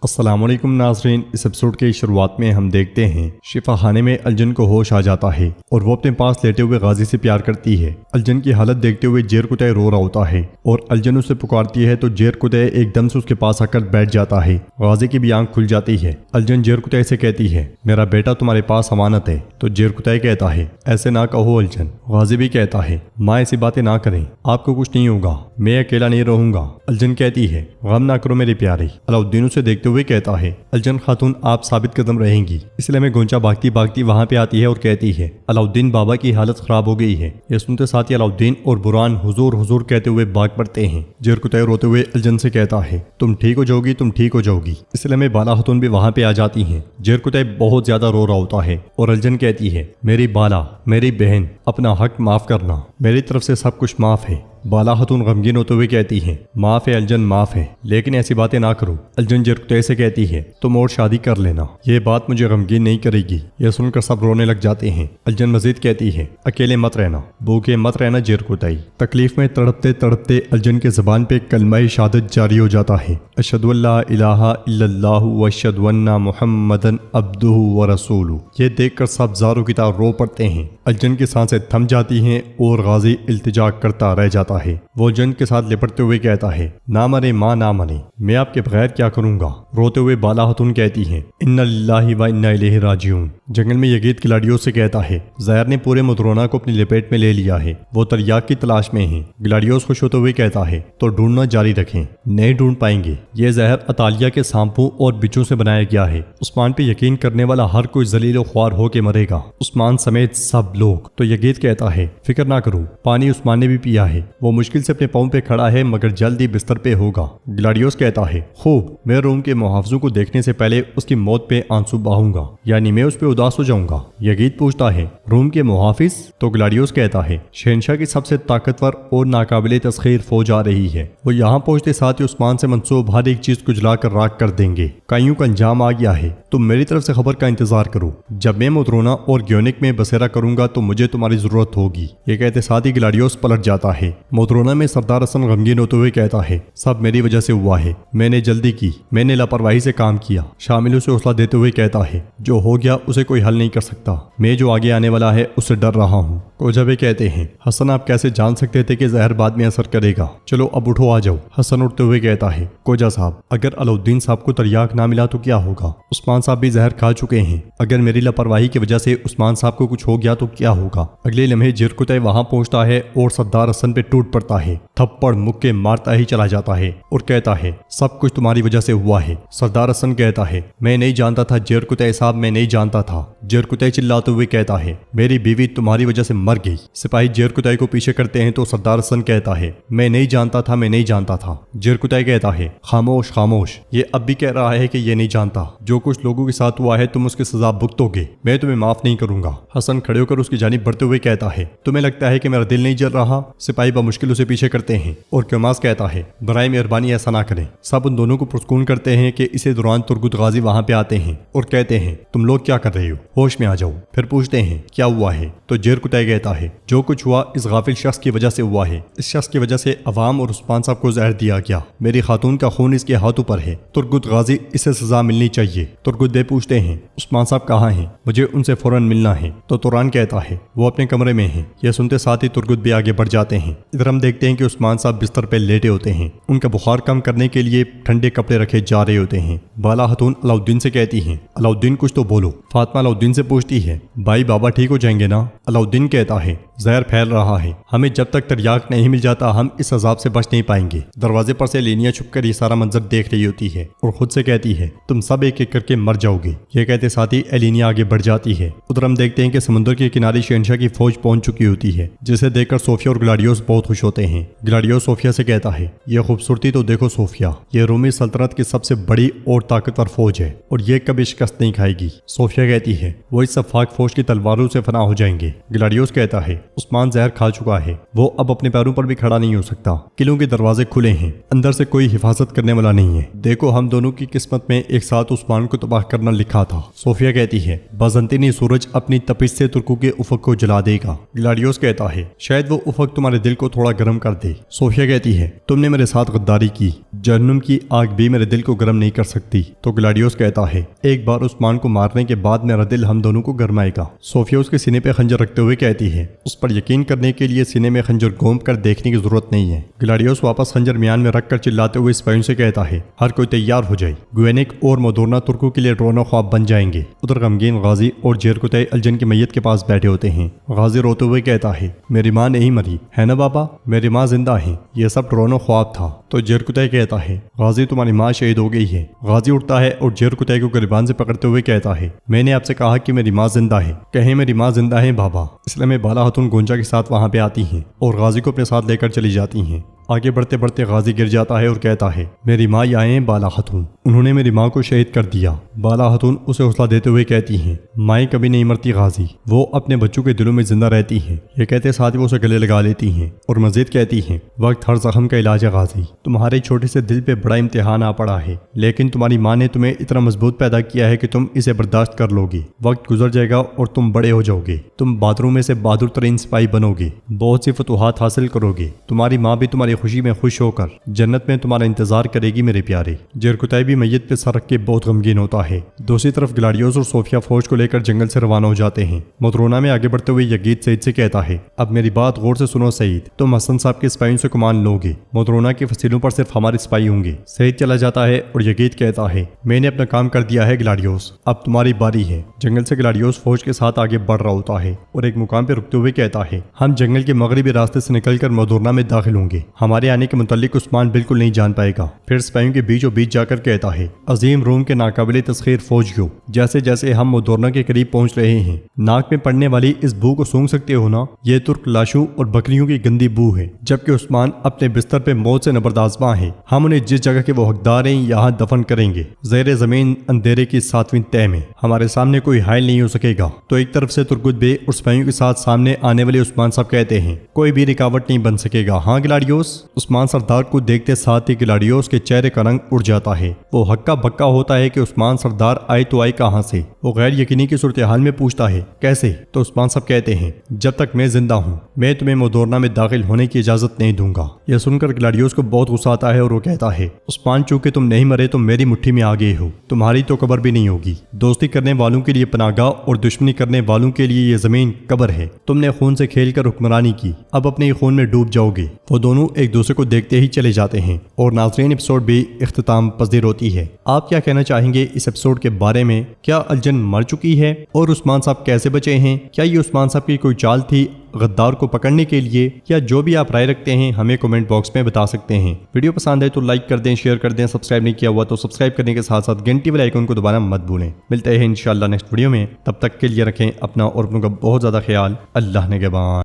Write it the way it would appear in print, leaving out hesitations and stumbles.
السلام علیکم ناظرین، اس ایپیسوڈ کے شروعات میں ہم دیکھتے ہیں شفا خانے میں الجن کو ہوش آ جاتا ہے اور وہ اپنے پاس لیٹے ہوئے غازی سے پیار کرتی ہے۔ الجن کی حالت دیکھتے ہوئے جیر کتے رو رہا ہوتا ہے اور الجن اسے پکارتی ہے تو جیر کتے ایک دم سے اس کے پاس آ کر بیٹھ جاتا ہے۔ غازی کی بھی آنکھ کھل جاتی ہے۔ الجن جیر کتے سے کہتی ہے میرا بیٹا تمہارے پاس امانت ہے، تو جیر کتے کہتا ہے ایسے نہ کہو الجن۔ غازی بھی کہتا ہے ماں ایسی باتیں نہ کریں، آپ کو کچھ نہیں ہوگا، میں اکیلا نہیں رہوں گا۔ الجن کہتی ہے غم نہ کرو میرے پیارے۔ علاؤالدین اسے دیکھتے ہوئے کہتا ہے الجن خاتون آپ ثابت قدم رہیں گی۔ اس لیے میں گونچا بھاگتی بھاگتی وہاں پہ آتی ہے اور کہتی ہے علاؤالدین بابا کی حالت خراب ہو گئی ہے۔ یہ سنتے ساتھ ہی علاؤالدین اور بران حضور حضور کہتے ہوئے بھاگ پڑتے ہیں۔ جیر کتے روتے ہوئے الجن سے کہتا ہے تم ٹھیک ہو جاؤ گی، تم ٹھیک ہو جاؤ گی۔ اس لیے میں بالا خاتون بھی وہاں پہ آ جاتی ہیں۔ جیر کتے بہت زیادہ رو رہا ہوتا ہے اور الجن کہتی ہے میری بالا، میری بہن، اپنا حق معاف کرنا، میری طرف سے سب کچھ معاف ہے۔ بالا خاتون غمگین ہوتے ہوئے کہتی ہے معاف ہے الجن، معاف ہے، لیکن ایسی باتیں نہ کرو۔ الجن جیر کتے سے کہتی ہے تم اور شادی کر لینا، یہ بات مجھے غمگین نہیں کرے گی۔ یہ سن کر سب رونے لگ جاتے ہیں۔ الجن مزید کہتی ہے اکیلے مت رہنا، بھوکے مت رہنا جیر کتے۔ تکلیف میں تڑپتے تڑپتے الجن کے زبان پہ کلمہ شہادت جاری ہو جاتا ہے، اشہد ان لا الہ الا اللہ واشہد ان محمدن عبدہ ورسولہ۔ یہ دیکھ کر سب زاروں کی طرح رو پڑتے ہیں۔ الجن کی سانسیں تھم جاتی ہیں اور غازی التجا کرتا رہ جاتا ہے۔ وہ الجن کے ساتھ لپٹتے ہوئے کہتا ہے نہ مرے ماں نہ مرے، میں آپ کے بغیر کیا کروں گا۔ روتے ہوئے بالا خاتون کہتی ہے ان للہ و انا الیہ راجعون۔ جنگل میں یگید گلاڑیوں سے کہتا ہے زہر نے پورے مدرونا کو اپنی لپیٹ میں لے لیا ہے، وہ تریاق کی تلاش میں ہیں۔ گلاڑیوس خوش ہوتے ہوئے کہتا ہے تو ڈھونڈنا جاری رکھیں، نہیں ڈھونڈ پائیں گے۔ یہ زہر اطالیہ کے سانپوں اور بچوں سے بنایا گیا ہے۔ عثمان پہ یقین کرنے والا ہر کوئی ذلیل و خوار ہو کے مرے گا، عثمان سمیت سب لوگ۔ تو یگید کہتا ہے فکر نہ کرو، پانی عثمان نے بھی پیا ہے، وہ مشکل سے اپنے پاؤں پہ کھڑا ہے مگر جلد ہی بستر پہ ہوگا۔ گلاڑیوس کہتا ہے خوب، میں روم کے محافظوں کو دیکھنے سے پہلے اس کی موت پہ آنسو بہاؤں گا، یعنی میں اس پہ اداس ہو جاؤں گا۔ یگید پوچھتا ہے روم کے محافظ؟ تو گلاڑیوس کہتا ہے شہنشاہ کی سب سے طاقتور اور ناقابل تسخیر فوج آ رہی ہے، وہ یہاں پہنچتے ساتھ ہی عثمان سے منسوب ہر ایک چیز کو جلا کر راکھ کر دیں گے۔ کائیوں کا انجام آ گیا ہے، تم میری طرف سے خبر کا انتظار کرو۔ جب میں مدرونا اور گیونک میں بسیرا کروں گا تو مجھے تمہاری ضرورت ہوگی۔ یہ کہتے ساتھ ہی گلاڑیوس پلٹ جاتا ہے۔ مدرونا میں سردار حسن غمگین ہوتے ہوئے کہتا ہے سب میری وجہ سے ہوا ہے، میں نے جلدی کی، میں نے لاپرواہی سے کام کیا۔ شاملوں سے حوصلہ دیتے ہوئے کہتا ہے جو ہو گیا اسے کوئی حل نہیں کر سکتا، میں جو آگے آنے والا ہے اس سے ڈر رہا ہوں۔ کوجبے کہتے ہیں حسن آپ کیسے جان سکتے تھے کہ زہر بعد میں اثر کرے گا؟ چلو اب اٹھو آ جاؤ۔ حسن اٹھتے ہوئے کہتا ہے کوجا صاحب اگر علاؤالدین صاحب کو تریاق نہ ملا تو کیا ہوگا؟ عثمان صاحب بھی زہر کھا چکے ہیں، اگر میری لاپرواہی کی وجہ سے عثمان صاحب کو کچھ ہو گیا تو کیا ہوگا؟ اگلے لمحے جیر کتے وہاں پہنچتا ہے اور سردار حسن پہ ٹوٹ پڑتا ہے، تھپڑ مکے مارتا ہی چلا جاتا ہے اور کہتا ہے سب کچھ تمہاری وجہ سے ہوا ہے۔ سردار حسن کہتا ہے میں نہیں جانتا تھا جیر کتے صاحب، میں نہیں جانتا تھا۔ جیر کتے چلاتے ہوئے کہتا ہے میری بیوی تمہاری وجہ سے مر گئی۔ سپاہی جیر کتے کو پیچھے کرتے ہیں تو سردار حسن کہتا ہے میں نہیں جانتا تھا، میں نہیں جانتا تھا۔ جیر کتے کہتا ہے خاموش خاموش، یہ اب بھی کہہ رہا ہے کہ یہ نہیں جانتا۔ جو کچھ لوگوں کے ساتھ ہوا ہے تم اس کی سزا بھگتو گے، میں تمہیں معاف نہیں کروں گا۔ حسن کھڑے ہو کر اس کی جانب بڑھتے ہوئے کہتا ہے تمہیں لگتا ہے کہ میرا دل نہیں جل رہا؟ سپاہی بمشکل اسے پیچھے کرتے ہیں اور کیوماس کہتا ہے برائے مہربانی ایسا نہ کریں۔ سب ان دونوں کو پرسکون کرتے ہیں کہ اسی دوران ترگت غازی وہاں پہ آتے ہیں اور کہتے ہیں تم لوگ کیا کر رہے ہو، ہوش میں آ جاؤ۔ پھر پوچھتے ہیں کیا ہوا ہے؟ تو جیر کتے کہتا ہے جو کچھ ہوا اس غافل شخص کی وجہ سے ہوا ہے، اس شخص کی وجہ سے عوام اور عثمان صاحب کو زہر دیا گیا، میری خاتون کا خون اس کے ہاتھوں پر ہے، ترگت غازی اسے سزا ملنی چاہیے۔ ترگت دے پوچھتے ہیں عثمان صاحب کہاں ہیں؟ مجھے ان سے فوراً ملنا ہے۔ تو توران کہتا ہے وہ اپنے کمرے میں ہیں۔ یہ سنتے ساتھ ہی ترگت بھی آگے بڑھ جاتے ہیں۔ ادھر ہم دیکھتے ہیں کہ عثمان صاحب بستر پہ لیٹے ہوتے ہیں، ان کا بخار کم کرنے کے لیے ٹھنڈے کپڑے رکھے جا رہے ہوتے ہیں۔ بالا خاتون علاؤالدین سے کہتی ہیں علاؤالدین کچھ تو بولو۔ فاطمہ علاؤالدین سے پوچھتی ہے بھائی بابا ٹھیک ہو جائیں گے نا؟ علاؤالدین کہتا ہے زہر پھیل رہا ہے، ہمیں جب تک تریاق نہیں مل جاتا ہم اس عذاب سے بچ نہیں پائیں گے۔ دروازے پر سے لینیا چھپ کر یہ سارا منظر دیکھ رہی ہوتی ہے اور خود سے کہتی ہے تم سب ایک ایک کر کے مر جاؤ گے۔ یہ کہتے ساتھ ہی ایلینیا آگے بڑھ جاتی ہے۔ ادھر ہم دیکھتے ہیں کہ سمندر کے کنارے شہنشاہ کی فوج پہنچ چکی ہوتی ہے، جسے دیکھ کر صوفیہ اور گلاڑیوس بہت خوش ہوتے ہیں۔ گلاڑیوس صوفیہ سے کہتا ہے یہ خوبصورتی تو دیکھو صوفیہ، یہ رومی سلطنت کی سب سے بڑی اور طاقتور فوج ہے اور یہ کبھی شکست نہیں کھائے گی۔ صوفیہ کہتی ہے وہ اس صفاق فوج کی تلواروں سے فنا ہو جائیں گے۔ گلاڑیوس کہتا ہے عثمان زہر کھا چکا ہے، وہ اب اپنے پیروں پر بھی کھڑا نہیں ہو سکتا۔ قلعوں کے دروازے کھلے ہیں، اندر سے کوئی حفاظت کرنے والا نہیں ہے۔ دیکھو ہم دونوں کی قسمت میں ایک ساتھ عثمان کو تباہ کرنا لکھا تھا، صوفیہ کہتی ہے۔ بازنطینی سورج اپنی تپش سے ترکوں کے افق کو جلا دے گا، گلاڈیوس کہتا ہے۔ شاید وہ افق تمہارے دل کو تھوڑا گرم کر دے، صوفیہ کہتی ہے۔ تم نے میرے ساتھ غداری کی، جہنم کی آگ بھی میرے دل کو گرم نہیں کر سکتی، تو گلاڈیوس کہتا ہے۔ ایک بار عثمان کو مارنے کے بعد میرا دل ہم دونوں کو گرمائے گا، صوفیہ اس کے سینے پہ خنجر رکھتے ہوئے کہتی ہے۔ اس پر یقین کرنے کے لیے سینے میں خنجر گھوم کر دیکھنے کی ضرورت نہیں ہے۔ گلاڈیوس واپس خنجر میان میں رکھ کر چلاتے ہوئے سپاہیوں سے کہتا ہے، ہر کوئی تیار ہو جائے، گوینک اور مودورنا ترکوں کے لیے رونو خواب بن جائیں گے۔ ادھر غمگین غازی اور جیرکوتے الجن کی میت کے پاس بیٹھے ہوتے ہیں۔ غازی روتے ہوئے کہتا ہے، میری ماں نہیں مری ہے نا بابا، میری ماں زندہ ہے، یہ سب رونو خواب تھا۔ تو جیرکوتے کہتا ہے، غازی تمہاری ماں شہید ہو گئی ہے۔ غازی اٹھتا ہے اور جیرکوتے کو گریبان سے پکڑتے ہوئے کہتا ہے، میں نے آپ سے کہا کہ میری ماں زندہ ہے، کہیں میری ماں زندہ ہے بابا۔ اس لیے میں بالا خاتون گونجا کے ساتھ وہاں پہ آتی ہیں اور غازی کو اپنے ساتھ لے کر چلی جاتی ہیں۔ آگے بڑھتے بڑھتے غازی گر جاتا ہے اور کہتا ہے، میری ماں یہ آئے ہیں بالا خاتون، انہوں نے میری ماں کو شہید کر دیا۔ بالا خاتون اسے حوصلہ دیتے ہوئے کہتی ہیں، مائیں کبھی نہیں مرتی غازی، وہ اپنے بچوں کے دلوں میں زندہ رہتی ہیں۔ یہ کہتے ساتھ ہی وہ اسے گلے لگا لیتی ہیں اور مزید کہتی ہیں، وقت ہر زخم کا علاج ہے غازی، تمہارے چھوٹے سے دل پہ بڑا امتحان آ پڑا ہے، لیکن تمہاری ماں نے تمہیں اتنا مضبوط پیدا کیا ہے کہ تم اسے برداشت کر لو گے۔ وقت گزر جائے گا اور تم بڑے ہو جاؤ گے، تم بہادروں میں سے بہادر ترین سپاہی بنو گے، بہت سی فتوحات حاصل کرو گے، تمہاری ماں بھی تمہاری خوشی میں خوش ہو کر جنت میں تمہارا انتظار کرے گی میرے پیارے۔ جیرکوتے بھی میت پہ سر رکھ کے بہت غمگین ہوتا ہے۔ دوسری طرف گلاڈیوس اور صوفیہ فوج کو لے کر جنگل سے روانہ ہو جاتے ہیں۔ مدرونا میں آگے بڑھتے ہوئے یگید سعید سے کہتا ہے، اب میری بات غور سے سنو سعید، تم حسن صاحب کے سپاہیوں سے کمان لو گے، مدرونا کی فصیلوں پر صرف ہمارے سپاہی ہوں گے۔ سعید چلا جاتا ہے اور یگید کہتا ہے، میں نے اپنا کام کر دیا ہے گلاڈیوس، اب تمہاری باری ہے۔ جنگل سے گلاڈیوس فوج کے ساتھ آگے بڑھ رہا ہوتا ہے اور ایک مقام پہ رکتے ہوئے کہتا ہے، ہم جنگل کے مغربی راستے سے نکل کر مدرونا میں داخل ہوں گے، ہمارے آنے کے متعلق عثمان بالکل نہیں جان پائے گا۔ پھر سپاہیوں کے بیچوں بیچ جا کر کہتا ہے، عظیم روم کے ناقابل تسخیر فوجیوں، جیسے جیسے ہم مدورنا کے قریب پہنچ رہے ہیں، ناک میں پڑنے والی اس بو کو سونگ سکتے ہو نا؟ یہ ترک لاشوں اور بکریوں کی گندی بو ہے، جبکہ عثمان اپنے بستر پہ موت سے نبردآزماں ہے۔ ہم انہیں جس جگہ کے وہ حقدار ہیں یہاں دفن کریں گے، زیر زمین اندھیرے کی 7ویں تہہ میں، ہمارے سامنے کوئی حائل نہیں ہو سکے گا۔ تو ایک طرف سے ترگت بے اور سپاہیوں کے ساتھ سامنے آنے والے عثمان صاحب کہتے ہیں، کوئی بھی رکاوٹ نہیں بن سکے گا، ہاں گلاڈیوس؟ عثمان سردار کو دیکھتے ساتھ ہی گلاڈیوس کے چہرے کا رنگ اڑ جاتا ہے، وہ ہکا بکا ہوتا ہے کہ عثمان سردار آئے تو آئے کہاں سے؟ وہ غیر یقینی کی صورتحال میں پوچھتا ہے، کیسے؟ تو عثمان صاحب کہتے ہیں، جب تک میں زندہ ہوں میں تمہیں مدورنا میں داخل ہونے کی اجازت نہیں دوں گا۔ یہ سن کر گلاڈیوس کو بہت غصہ آتا ہے اور وہ کہتا ہے، عثمان چونکہ تم نہیں مرے تو میری مٹھی میں آ گئے ہو، تمہاری تو قبر بھی نہیں ہوگی۔ دوستی کرنے والوں کے لیے پناہ گاہ اور دشمنی کرنے والوں کے لیے یہ زمین قبر ہے، تم نے خون سے کھیل کر حکمرانی کی، اب اپنے ہی خون میں ڈوب جاؤ گے۔ وہ دونوں ایک دوسرے کو دیکھتے ہی چلے جاتے ہیں اور ناظرین ایپیسوڈ بھی اختتام پذیر ہوتی ہے۔ آپ کیا کہنا چاہیں گے اس ایپیسوڈ کے بارے میں؟ کیا الجن مر چکی ہے اور عثمان صاحب کیسے بچے ہیں؟ کیا یہ عثمان صاحب کی کوئی چال تھی غدار کو پکڑنے کے لیے؟ یا جو بھی آپ رائے رکھتے ہیں ہمیں کمنٹ باکس میں بتا سکتے ہیں۔ ویڈیو پسند ہے تو لائک کر دیں، شیئر کر دیں، سبسکرائب نہیں کیا ہوا تو سبسکرائب کرنے کے ساتھ ساتھ گھنٹی والے آئیکن کو دبانا مت بھولیں۔ ملتے ہیں انشاءاللہ نیکسٹ ویڈیو میں، تب تک کے لیے رکھیں اپنا اور اپنوں کا بہت زیادہ خیال۔ اللہ نگہبان۔